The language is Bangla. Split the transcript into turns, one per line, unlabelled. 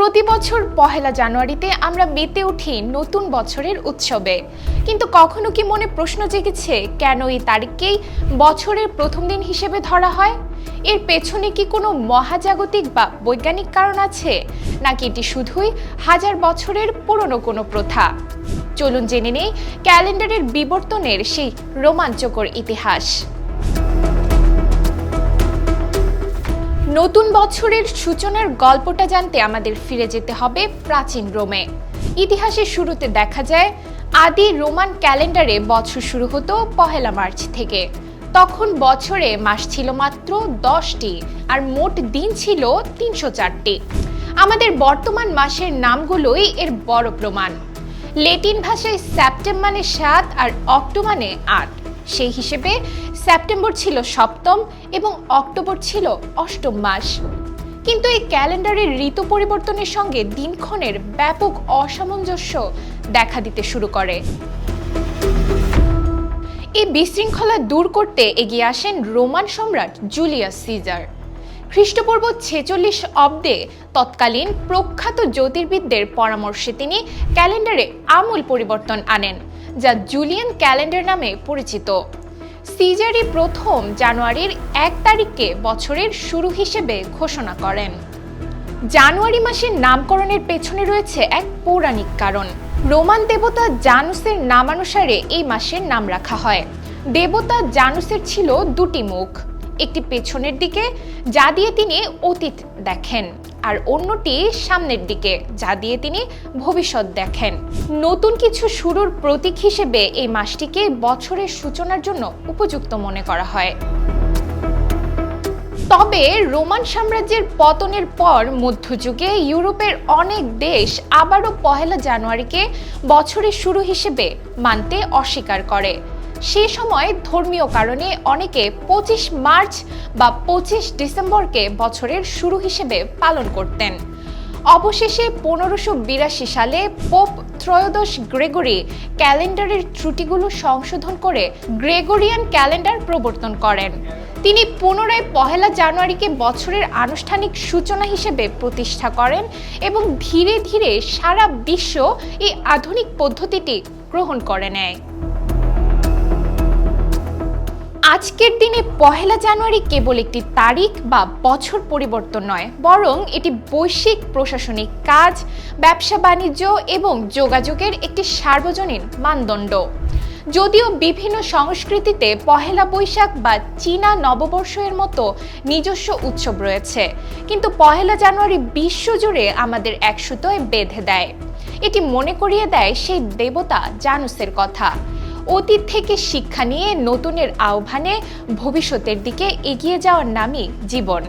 প্রতি বছর পহেলা জানুয়ারিতে আমরা মেতে উঠি নতুন বছরের উৎসবে, কিন্তু কখনো কি মনে প্রশ্ন জেগেছে কেন এই তারিখকেই বছরের প্রথম দিন হিসেবে ধরা হয়? এর পেছনে কি কোনো মহাজাগতিক বা বৈজ্ঞানিক কারণ আছে, নাকি এটি শুধুই হাজার বছরের পুরনো কোনো প্রথা? চলুন জেনে নেই ক্যালেন্ডারের বিবর্তনের সেই রোমাঞ্চকর ইতিহাস। নতুন বছরের সূচনার গল্পটা জানতে আমাদের ফিরে যেতে হবে প্রাচীন রোমে। ইতিহাসের শুরুতে দেখা যায় আদি রোমান ক্যালেন্ডারে বছর শুরু হতো পহেলা মার্চ থেকে। তখন বছরে মাস ছিল মাত্র 10টি আর মোট দিন ছিল 304টি। আমাদের বর্তমান মাসের নামগুলোই এর বড় প্রমাণ। ল্যাটিন ভাষায় সেপ্টেম্বর মানে 7 আর অক্টো মানে 8। সেই হিসেবে সেপ্টেম্বর ছিল সপ্তম এবং অক্টোবর ছিল অষ্টম মাস। কিন্তু এই ক্যালেন্ডারের ঋতু পরিবর্তনের সঙ্গে দিনক্ষণের ব্যাপক অসামঞ্জস্য দেখা দিতে শুরু করে। এই বিশৃঙ্খলা দূর করতে এগিয়ে আসেন রোমান সম্রাট জুলিয়াস সিজার। খ্রিস্টপূর্ব 46 অব্দে তৎকালীন প্রখ্যাত জ্যোতির্বিদদের পরামর্শে তিনি ক্যালেন্ডারে আমূল পরিবর্তন আনেন, যা জুলিয়ান ক্যালেন্ডার নামে পরিচিত। সিজারই প্রথম জানুয়ারির 1 তারিখকে বছরের শুরু হিসেবে ঘোষণা করেন। জানুয়ারি মাসের নামকরণের পেছনে রয়েছে এক পৌরাণিক কারণ। রোমান দেবতা জানুসের নামানুসারে এই মাসের নাম রাখা হয়। দেবতা জানুসের ছিল দুটি মুখ, একটি পেছনের দিকে যা দিয়ে তিনি অতীত দেখেন, আর অন্যটি সামনের দিকে যা দিয়ে তিনি ভবিষ্যৎ দেখেন। নতুন কিছু শুরুর প্রতীক হিসেবে এই মাসটিকে বছরের সূচনার জন্য উপযুক্ত মনে করা হয়। তবে রোমান সাম্রাজ্যের পতনের পর মধ্যযুগে ইউরোপের অনেক দেশ আবারও পহেলা জানুয়ারিকে বছরের শুরু হিসেবে মানতে অস্বীকার করে। সে সময় ধর্মীয় কারণে অনেকে 25 মার্চ বা 25 ডিসেম্বরকে বছরের শুরু হিসেবে পালন করতেন। অবশেষে 1582 সালে পোপ ত্রয়োদশ গ্রেগরি ক্যালেন্ডারের ত্রুটিগুলো সংশোধন করে গ্রেগরিয়ান ক্যালেন্ডার প্রবর্তন করেন। তিনি পুনরায় পহেলা জানুয়ারিকে বছরের আনুষ্ঠানিক সূচনা হিসেবে প্রতিষ্ঠা করেন এবং ধীরে ধীরে সারা বিশ্ব এই আধুনিক পদ্ধতিটি গ্রহণ করে নেয়। আজকের দিনে পহেলা জানুয়ারি কেবল একটি তারিখ বা বছর পরিবর্তন নয়, বরং এটি বৈশ্বিক প্রশাসনিক কাজ, ব্যবসা বাণিজ্য এবং যোগাযোগের একটি সার্বজনীন মানদণ্ড। যদিও বিভিন্ন সংস্কৃতিতে পহেলা বৈশাখ বা চীনা নববর্ষের মতো নিজস্ব উৎসব রয়েছে, কিন্তু পহেলা জানুয়ারি বিশ্বজুড়ে আমাদের এক সুতোয় বেঁধে দেয়। এটি মনে করিয়ে দেয় সেই দেবতা জানুসের কথা। অতীত থেকে শিক্ষা নিয়ে নতুনের আহ্বানে ভবিষ্যতের দিকে এগিয়ে যাওয়ার নামই জীবন।